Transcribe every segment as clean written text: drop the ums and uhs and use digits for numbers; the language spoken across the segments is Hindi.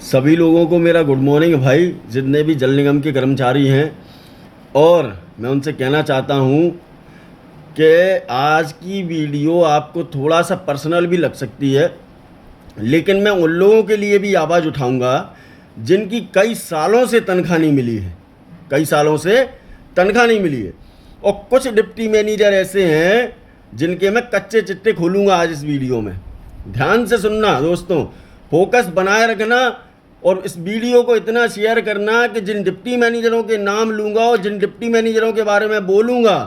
सभी लोगों को मेरा गुड मॉर्निंग भाई, जितने भी जल निगम के कर्मचारी हैं। और मैं उनसे कहना चाहता हूँ कि आज की वीडियो आपको थोड़ा सा पर्सनल भी लग सकती है, लेकिन मैं उन लोगों के लिए भी आवाज़ उठाऊंगा जिनकी कई सालों से तनख्वाह नहीं मिली है, कई सालों से तनख्वाह नहीं मिली है। और कुछ डिप्टी मैनेजर ऐसे हैं जिनके मैं कच्चे चिट्टे खोलूँगा आज इस वीडियो में। ध्यान से सुनना दोस्तों, फोकस बनाए रखना और इस वीडियो को इतना शेयर करना कि जिन डिप्टी मैनेजरों के नाम लूँगा और जिन डिप्टी मैनेजरों के बारे में बोलूँगा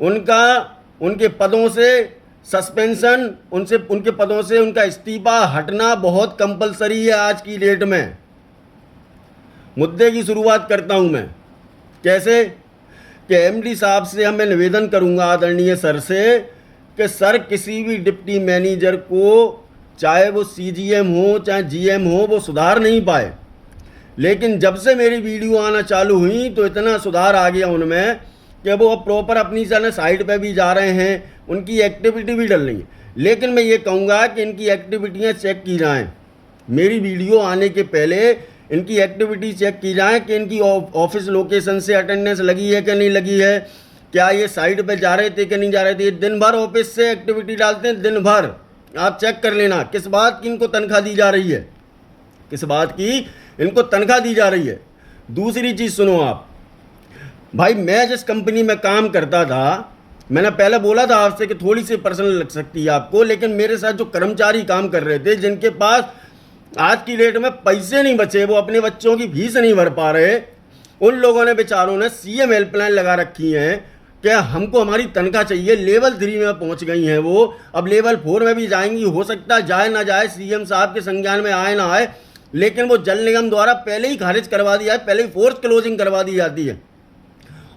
उनके पदों से सस्पेंशन, उनके पदों से उनका इस्तीफा हटना बहुत कंपलसरी है आज की डेट में। मुद्दे की शुरुआत करता हूं मैं। कैसे कि एमडी साहब से हम मैं निवेदन करूंगा आदरणीय सर से कि सर किसी भी डिप्टी मैनेजर को, चाहे वो सीजीएम हो चाहे जीएम हो, वो सुधार नहीं पाए। लेकिन जब से मेरी वीडियो आना चालू हुई तो इतना सुधार आ गया उनमें कि वो प्रॉपर अपनी साइड पे भी जा रहे हैं, उनकी एक्टिविटी भी डल रही है। लेकिन मैं ये कहूँगा कि इनकी एक्टिविटियाँ चेक की जाएँ। मेरी वीडियो आने के पहले इनकी एक्टिविटी चेक की जाए कि इनकी ऑफिस लोकेशन से अटेंडेंस लगी है कि नहीं लगी है, क्या ये साइड पे जा रहे थे कि नहीं जा रहे थे। दिन भर ऑफिस से एक्टिविटी डालते हैं, दिन भर। आप चेक कर लेना किस बात की इनको तनख्वाह दी जा रही है, किस बात की इनको तनख्वाह दी जा रही है। दूसरी चीज़ सुनो आप भाई, मैं जिस कंपनी में काम करता था, मैंने पहले बोला था आपसे कि थोड़ी सी पर्सनल लग सकती है आपको, लेकिन मेरे साथ जो कर्मचारी काम कर रहे थे, जिनके पास आज की डेट में पैसे नहीं बचे, वो अपने बच्चों की फीस नहीं भर पा रहे, उन लोगों ने बेचारों ने सीएम हेल्पलाइन लगा रखी हैं कि हमको हमारी तनख्वाह चाहिए। लेवल 3 में पहुंच गई हैं वो, अब लेवल 4 में भी जाएंगी। हो सकता है जाए ना जाए, सीएम साहब के संज्ञान में आए ना आए, लेकिन वो जल निगम द्वारा पहले ही खारिज करवा दिया है, पहले ही फोर्स क्लोजिंग करवा दी जाती है।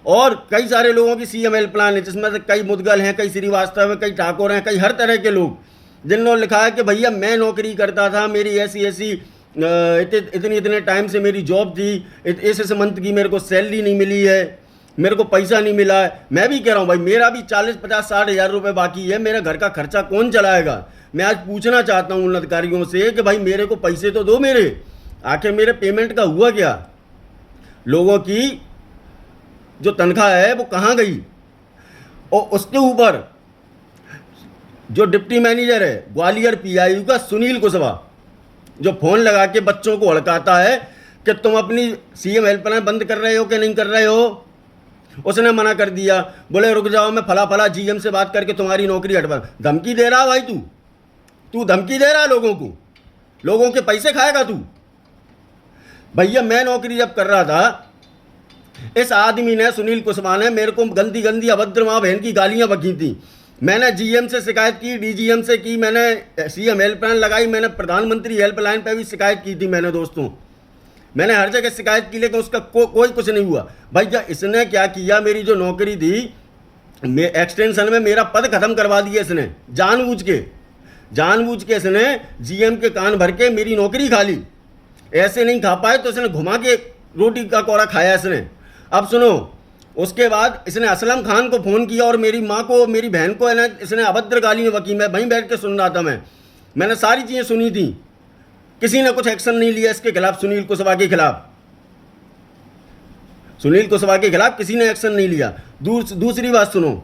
और कई सारे लोगों की सीएम हेल्पलाइन है, जिसमें से कई मुदगल हैं, कई श्रीवास्तव हैं, कई ठाकुर हैं, कई हर तरह के लोग, जिन्होंने लिखा है कि भैया मैं नौकरी करता था, मेरी ऐसी इतने टाइम से मेरी जॉब थी, इस मंथ की मेरे को सैलरी नहीं मिली है, मेरे को पैसा नहीं मिला है। मैं भी कह रहा हूँ भाई, मेरा भी 40, 50, 60 हज़ार रुपये बाकी है, मेरा घर का खर्चा कौन चलाएगा। मैं आज पूछना चाहता हूँ उन अधिकारियों से कि भाई मेरे को पैसे तो दो मेरे, आखिर मेरे पेमेंट का हुआ क्या, लोगों की जो तनख्वाह है वो कहाँ गई। और उसके ऊपर जो डिप्टी मैनेजर है ग्वालियर पीआईयू का सुनील कुशवाहा, जो फ़ोन लगा के बच्चों को हड़काता है कि तुम अपनी सीएम हेल्पलाइन बंद कर रहे हो कि नहीं कर रहे हो, उसने मना कर दिया। बोले रुक जाओ, मैं फला जीएम से बात करके तुम्हारी नौकरी हटवा। धमकी दे रहा भाई, तू धमकी दे रहा लोगों को, लोगों के पैसे खाएगा तू। भैया मैं नौकरी जब कर रहा था, इस आदमी ने, सुनील कुशवाहा ने, मेरे को गंदी गंदी अभद्र माँ बहन की गालियाँ बकी थी। मैंने जीएम से शिकायत की, डीजीएम से की, मैंने सीएम हेल्पलाइन लगाई, मैंने प्रधानमंत्री हेल्पलाइन पे भी शिकायत की थी मैंने दोस्तों, मैंने हर जगह शिकायत की, लेकिन उसका कोई कुछ नहीं हुआ। भैया इसने क्या किया, मेरी जो नौकरी थी एक्सटेंशन में मेरा पद खत्म करवा दिया इसने, जानबूझ के इसने जीएम के कान भर के मेरी नौकरी खा ली। ऐसे नहीं खा पाए तो इसने घुमा के रोटी का कौरा खाया इसने। अब सुनो, उसके बाद इसने असलम खान को फ़ोन किया और मेरी माँ को, मेरी बहन को इसने अभद्र गालियाँ बकी। मैं वहीं बैठ के सुन रहा था, मैंने सारी चीज़ें सुनी थी। किसी ने कुछ एक्शन नहीं लिया इसके खिलाफ, सुनील कुशवाहा के खिलाफ किसी ने एक्शन नहीं लिया। दूसरी बात सुनो,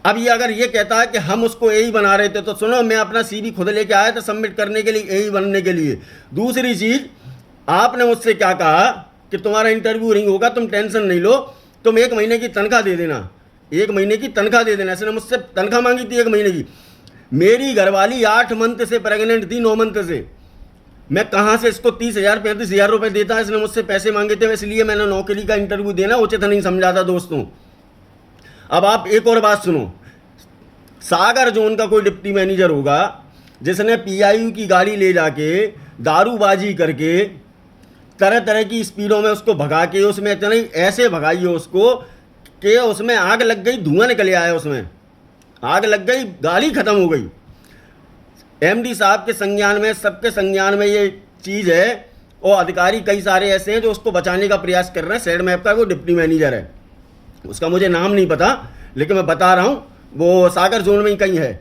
अब ये अगर ये कहता है कि हम उसको एई बना रहे थे, तो सुनो, मैं अपना सीवी खुद लेके आया था सबमिट करने के लिए, एई बनने के लिए। दूसरी चीज़, आपने मुझसे क्या कहा कि तुम्हारा इंटरव्यू नहीं होगा, तुम टेंशन नहीं लो, तुम 1 महीने की तनख्वाह दे देना, 1 महीने की तनख्वाह दे देना। इसने मुझसे तनख्वाह मांगी थी 1 महीने की। मेरी घरवाली 8 मंथ से प्रेग्नेंट थी, 9 मंथ से। मैं कहाँ से इसको 30,000 35,000 रुपये देता। इसने मुझसे पैसे मांगे थे, इसलिए मैंने नौकरी का इंटरव्यू देना उचित नहीं समझा था दोस्तों। अब आप एक और बात सुनो, सागर जोन का कोई डिप्टी मैनेजर होगा जिसने पीआईयू की गाड़ी ले जाके दारूबाजी करके तरह तरह की स्पीडों में उसको भगा के, उसमें इतनी ऐसे भगाई है उसको कि उसमें आग लग गई, धुआं निकल आया, उसमें आग लग गई, गाड़ी खत्म हो गई। एमडी साहब के संज्ञान में, सबके संज्ञान में ये चीज़ है, और अधिकारी कई सारे ऐसे हैं जो उसको बचाने का प्रयास कर रहे हैं। सैड मैप का वो डिप्टी मैनेजर है, उसका मुझे नाम नहीं पता, लेकिन मैं बता रहा हूँ वो सागर जोन में ही कहीं है,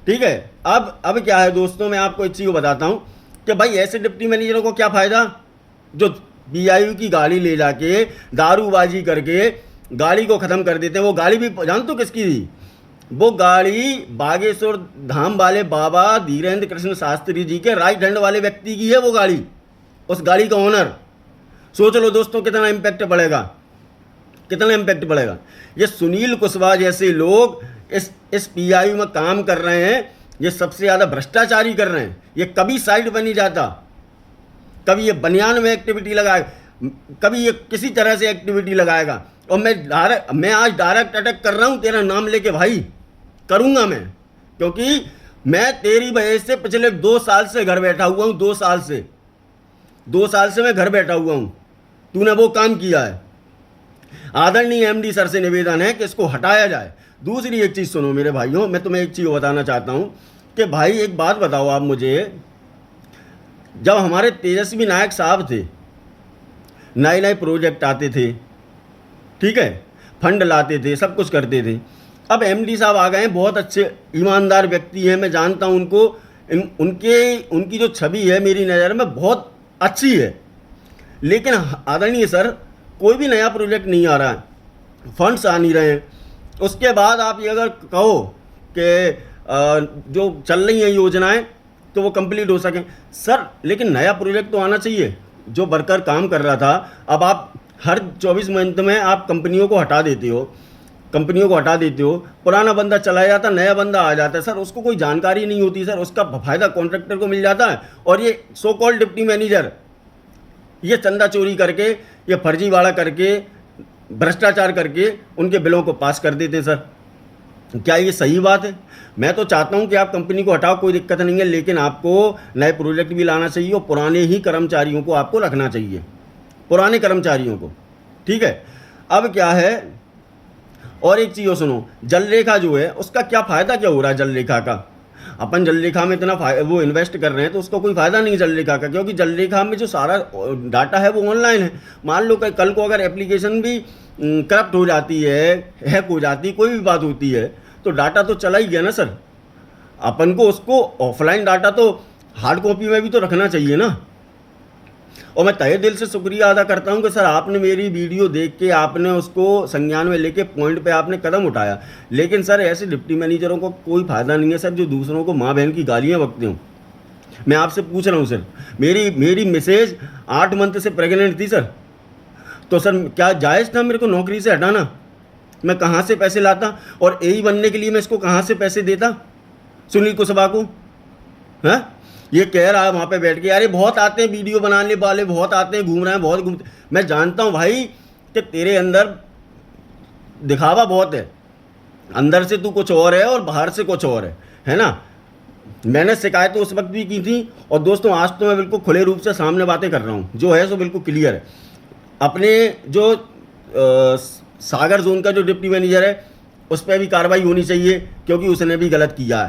ठीक है। अब क्या है दोस्तों, मैं आपको एक चीज़ बताता हूँ कि भाई ऐसे डिप्टी मैनेजरों को क्या फ़ायदा जो बीआईयू की गाड़ी ले जाके दारूबाजी करके गाड़ी को ख़त्म कर देते हैं। वो गाड़ी भी जानते हो किसकी थी? वो गाड़ी बागेश्वर धाम वाले बाबा धीरेन्द्र कृष्ण शास्त्री जी के राइट हैंड वाले व्यक्ति की है वो गाड़ी, उस गाड़ी का ओनर। सोच लो दोस्तों कितना इम्पैक्ट पड़ेगा, कितना इम्पैक्ट पड़ेगा। ये सुनील कुशवाहा जैसे लोग इस पीआईयू में काम कर रहे हैं, ये सबसे ज़्यादा भ्रष्टाचारी कर रहे हैं। ये कभी साइड पर नहीं जाता, कभी ये बनियान में एक्टिविटी लगाएगा, कभी ये किसी तरह से एक्टिविटी लगाएगा। और मैं आज डायरेक्ट अटैक कर रहा हूँ तेरा नाम लेके भाई, करूँगा मैं, क्योंकि मैं तेरी वजह से पिछले 2 साल से घर बैठा हुआ हूँ। 2 साल से मैं घर बैठा हुआ हूँ। तूने वो काम किया है। आदरणीय एमडी सर से निवेदन है कि इसको हटाया जाए। दूसरी एक चीज़ सुनो मेरे भाइयों, मैं तुम्हें एक चीज़ बताना चाहता हूँ कि भाई एक बात बताओ आप मुझे, जब हमारे तेजस्वी नायक साहब थे, नए नए प्रोजेक्ट आते थे, ठीक है, फंड लाते थे, सब कुछ करते थे। अब एमडी साहब आ गए हैं, बहुत अच्छे ईमानदार व्यक्ति हैं, मैं जानता हूं उनको, उनकी जो छवि है मेरी नज़र में बहुत अच्छी है। लेकिन आदरणीय सर, कोई भी नया प्रोजेक्ट नहीं आ रहा है, फंड्स आ नहीं रहे हैं। उसके बाद आप ये अगर कहो कि जो चल रही हैं योजनाएं तो वो कंप्लीट हो सकें सर, लेकिन नया प्रोजेक्ट तो आना चाहिए। जो वर्कर काम कर रहा था, अब आप हर 24 मंथ में आप कंपनियों को हटा देते हो, पुराना बंदा चला जाता, नया बंदा आ जाता है सर, उसको कोई जानकारी नहीं होती सर, उसका फ़ायदा कॉन्ट्रैक्टर को मिल जाता है। और ये सो कॉल्ड डिप्टी मैनेजर ये चंदा चोरी करके, ये फर्जीवाड़ा करके, भ्रष्टाचार करके उनके बिलों को पास कर देते हैं सर। क्या ये सही बात है? मैं तो चाहता हूं कि आप कंपनी को हटाओ, कोई दिक्कत नहीं है, लेकिन आपको नए प्रोजेक्ट भी लाना चाहिए और पुराने ही कर्मचारियों को आपको रखना चाहिए, पुराने कर्मचारियों को, ठीक है। अब क्या है, और एक चीज़ सुनो, जल रेखा जो है उसका क्या फ़ायदा क्या हो रहा है? जल रेखा का अपन जल रेखा में इतना वो इन्वेस्ट कर रहे हैं तो उसका कोई फ़ायदा नहीं जल रेखा का, क्योंकि जल रेखा में जो सारा डाटा है वो ऑनलाइन है। मान लो कि कल को अगर एप्लीकेशन भी करप्ट हो जाती है, हैक हो जाती, कोई भी बात होती है, तो डाटा तो चला ही गया ना सर। अपन को उसको ऑफलाइन डाटा तो हार्ड कॉपी में भी तो रखना चाहिए ना। और मैं तहे दिल से शुक्रिया अदा करता हूं कि सर आपने मेरी वीडियो देख के आपने उसको संज्ञान में लेके पॉइंट पे आपने कदम उठाया। लेकिन सर ऐसे डिप्टी मैनेजरों को कोई फ़ायदा नहीं है सर, जो दूसरों को माँ बहन की गालियाँ बकते हों। मैं आपसे पूछ रहा हूँ सर, मेरी मिसेज 8 मंथ से प्रेग्नेंट थी सर, तो सर क्या जायज़ था मेरे को नौकरी से हटाना? मैं कहाँ से पैसे लाता? और एई बनने के लिए मैं इसको कहाँ से पैसे देता सुनील कुशवाहा को? हाँ, ये कह रहा है वहाँ पे बैठ के, अरे बहुत आते हैं वीडियो बनाने वाले, बहुत आते हैं, घूम रहे हैं, बहुत घूमते। मैं जानता हूँ भाई कि तेरे अंदर दिखावा बहुत है, अंदर से तू कुछ और है और बाहर से कुछ और है ना। मैंने शिकायतें उस वक्त भी की थी, और दोस्तों आज तो मैं बिल्कुल खुले रूप से सामने बातें कर रहा हूँ, जो है सो बिल्कुल क्लियर है। अपने जो सागर जोन का जो डिप्टी मैनेजर है उस पर भी कार्रवाई होनी चाहिए, क्योंकि उसने भी गलत किया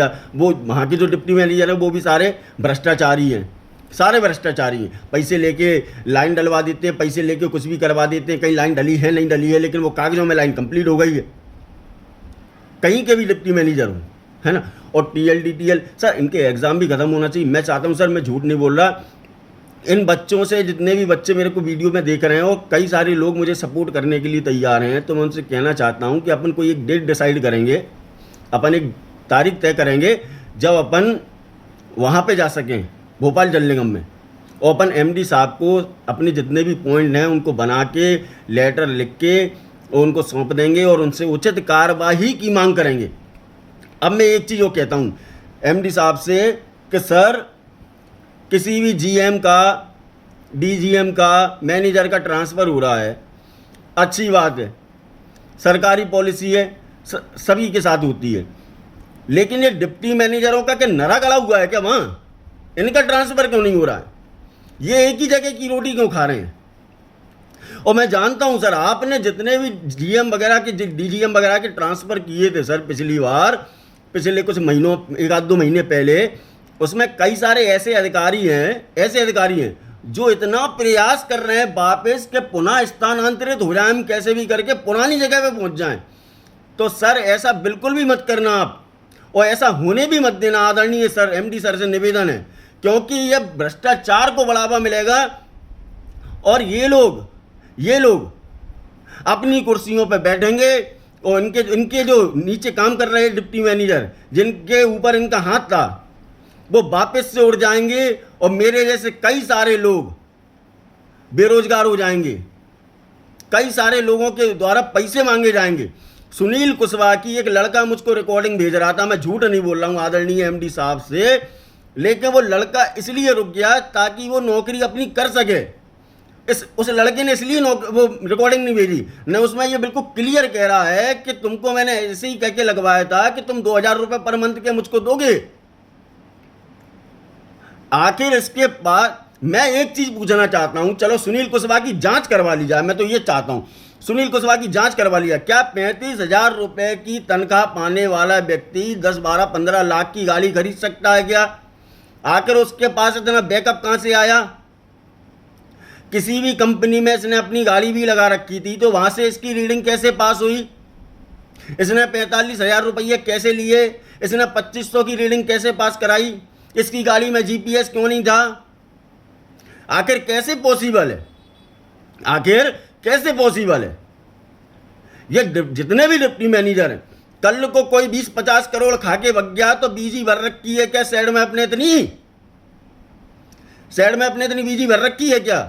है, वो वहाँ के जो डिप्टी मैनेजर है वो भी सारे भ्रष्टाचारी हैं, सारे भ्रष्टाचारी हैं। पैसे लेके लाइन डलवा देते हैं, पैसे लेके कुछ भी करवा देते हैं, कहीं लाइन डली है नहीं डली है, लेकिन वो कागजों में लाइन कंप्लीट हो गई है, कहीं के भी डिप्टी मैनेजर हो, है ना। और TLDTL सर, इनके एग्ज़ाम भी खत्म होना चाहिए। मैं चाहता हूँ सर, मैं झूठ नहीं बोल रहा, इन बच्चों से जितने भी बच्चे मेरे को वीडियो में देख रहे हैं और कई सारे लोग मुझे सपोर्ट करने के लिए तैयार हैं, तो मैं उनसे कहना चाहता हूं कि अपन कोई एक डेट डिसाइड करेंगे, अपन एक तारीख तय करेंगे जब अपन वहां पे जा सकें भोपाल जल निगम में, और अपन MD साहब को अपने जितने भी पॉइंट हैं उनको बना के लेटर लिख के उनको सौंप देंगे और उनसे उचित कार्रवाई की मांग करेंगे। अब मैं एक चीज़ वो कहता हूँ MD साहब से कि सर, किसी भी GM का, DGM का, मैनेजर का ट्रांसफ़र हो रहा है, अच्छी बात है, सरकारी पॉलिसी है, सभी के साथ होती है, लेकिन ये डिप्टी मैनेजरों का क्या नरा गला हुआ है क्या? वहाँ इनका ट्रांसफ़र क्यों नहीं हो रहा है? ये एक ही जगह की रोटी क्यों खा रहे हैं? और मैं जानता हूँ सर, आपने जितने भी GM वगैरह के, DGM वगैरह के ट्रांसफ़र किए थे सर पिछली बार, पिछले कुछ महीनों, 1-2 महीने पहले, उसमें कई सारे ऐसे अधिकारी हैं जो इतना प्रयास कर रहे हैं वापस के पुनः स्थानांतरित हो जाएं, हम कैसे भी करके पुरानी जगह पे पहुंच जाएं। तो सर ऐसा बिल्कुल भी मत करना आप। और ऐसा होने भी मत देना। आदरणीय सर, एमडी सर से निवेदन है, क्योंकि ये भ्रष्टाचार को बढ़ावा मिलेगा और ये लोग अपनी कुर्सियों पर बैठेंगे और इनके जो नीचे काम कर रहे डिप्टी मैनेजर, जिनके ऊपर इनका हाथ था, वो वापस से उड़ जाएंगे और मेरे जैसे कई सारे लोग बेरोजगार हो जाएंगे। कई सारे लोगों के द्वारा पैसे मांगे जाएंगे। सुनील कुशवाहा की एक लड़का मुझको रिकॉर्डिंग भेज रहा था, मैं झूठ नहीं बोल रहा हूँ आदरणीय एमडी साहब से, लेकिन वो लड़का इसलिए रुक गया ताकि वो नौकरी अपनी कर सके। उस लड़के ने इसलिए वो रिकॉर्डिंग नहीं भेजी, न उसमें ये बिल्कुल क्लियर कह रहा है कि तुमको मैंने ऐसे ही कह के लगवाया था कि तुम 2000 रुपये पर मंथ के मुझको दोगे। आखिर इसके बाद मैं एक चीज पूछना चाहता हूं, चलो सुनील कुशवाहा की जांच करवा ली जाए, मैं तो ये चाहता हूं सुनील कुशवाहा की जांच करवा ली जाए। क्या 35,000 रुपए की तनख्वाह पाने वाला व्यक्ति 10, 12, 15 लाख की गाड़ी खरीद सकता है क्या? आखिर उसके पास इतना बैकअप कहां से आया? किसी भी कंपनी में इसने अपनी गाड़ी भी लगा रखी थी, तो वहां से इसकी रीडिंग कैसे पास हुई? इसने 45,000 रुपये कैसे लिए? इसने 2500 की रीडिंग कैसे पास कराई? इसकी गाड़ी में जीपीएस क्यों नहीं था? आखिर कैसे पॉसिबल है? आखिर कैसे पॉसिबल है? ये जितने भी डिप्टी मैनेजर हैं, कल को कोई 20-50 करोड़ खा के भग गया तो बीजी भर रखी है क्या साइड में अपने इतनी? साइड में अपने इतनी बीजी भर रखी है क्या?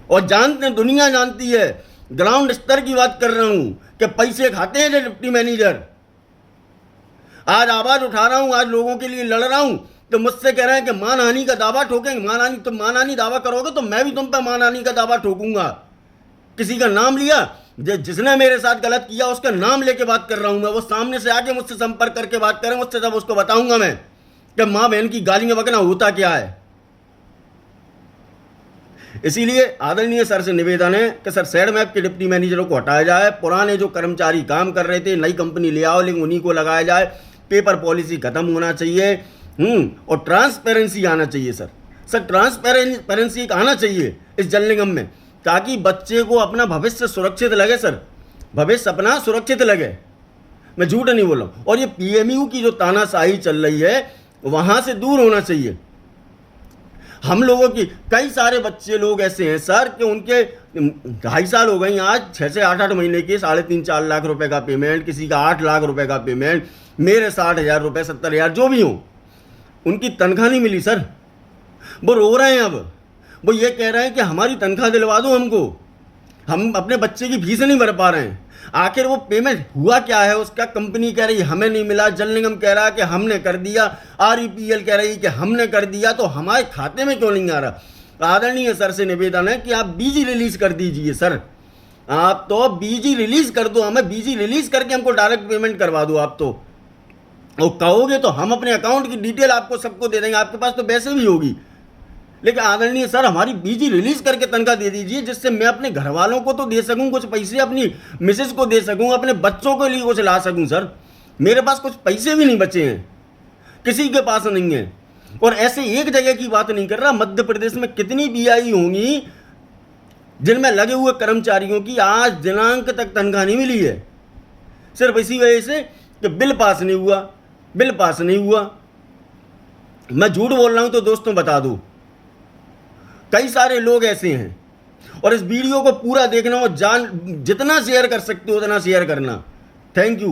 और जानते, दुनिया जानती है, ग्राउंड स्तर की बात कर रहा हूं कि पैसे खाते हैं जो डिप्टी मैनेजर। आज आवाज उठा रहा हूं, आज लोगों के लिए लड़ रहा हूं, तो मुझसे कह रहे हैं कि मानहानि का दावा ठोकेंगे। मानहानि, तुम मानहानि दावा करोगे तो मैं भी तुम पे मानहानि का दावा ठोकूंगा। किसी का नाम लिया, जिसने मेरे साथ गलत किया उसका नाम लेके बात कर रहा हूं मैं। वो सामने से आके मुझसे संपर्क करके बात करें, मुझसे तब उसको बताऊंगा मैं कि माँ बहन की गालियां बकना होता क्या है। इसीलिए आदरणीय सर से निवेदन है कि सर सैड मैप के डिप्टी मैनेजरों को हटाया जाए, पुराने जो कर्मचारी काम कर रहे थे नई कंपनी ले आओ, लेकिन उन्हीं को लगाया जाए। पेपर पॉलिसी खत्म होना चाहिए, और ट्रांसपेरेंसी आना चाहिए सर ट्रांसपेरेंसी आना चाहिए इस जल निगम में, ताकि बच्चे को अपना भविष्य सुरक्षित लगे सर, भविष्य अपना सुरक्षित लगे। मैं झूठ नहीं बोल रहा हूँ। और ये पीएमयू की जो तानाशाही चल रही है वहां से दूर होना चाहिए। हम लोगों की कई सारे बच्चे लोग ऐसे हैं सर कि उनके 2.5 साल हो गई आज, 6 से 8 महीने के 3.5-4 लाख रुपए का पेमेंट, किसी का 8 लाख रुपए का पेमेंट, मेरे 60,000 रुपए, 70,000 जो भी हो, उनकी तनख्वाह नहीं मिली सर। वो रो रहे हैं। अब वो ये कह रहे हैं कि हमारी तनख्वाह दिलवा दो हमको, हम अपने बच्चे की फीस नहीं भर पा रहे हैं। आखिर वो पेमेंट हुआ क्या है उसका? कंपनी कह रही हमें नहीं मिला, जल निगम कह रहा है कि हमने कर दिया, REPL कह रही कि हमने कर दिया, तो हमारे खाते में क्यों नहीं आ रहा? आदरणीय सर से निवेदन है कि आप बीजी रिलीज कर दीजिए सर, आप तो बीजी रिलीज कर दो, हमें बीजी रिलीज करके हमको डायरेक्ट पेमेंट करवा दो आप तो। और कहोगे तो हम अपने अकाउंट की डिटेल आपको सबको दे देंगे, आपके पास तो वैसे भी होगी। लेकिन आदरणीय सर हमारी बीजी रिलीज करके तनख्वाह दे दीजिए, जिससे मैं अपने घर वालों को तो दे सकूं कुछ पैसे, अपनी मिसेज को दे सकूं, अपने बच्चों के लिए कुछ ला सकूं सर। मेरे पास कुछ पैसे भी नहीं बचे हैं, किसी के पास नहीं है। और ऐसे एक जगह की बात नहीं कर रहा, मध्य प्रदेश में कितनी BI होंगी जिनमें लगे हुए कर्मचारियों की आज दिनांक तक तनख्वाह नहीं मिली है, सिर्फ इसी वजह से कि बिल पास नहीं हुआ, बिल पास नहीं हुआ। मैं झूठ बोल रहा हूं तो दोस्तों बता दूं, कई सारे लोग ऐसे हैं। और इस वीडियो को पूरा देखना और जितना शेयर कर सकते हो उतना शेयर करना। Thank you.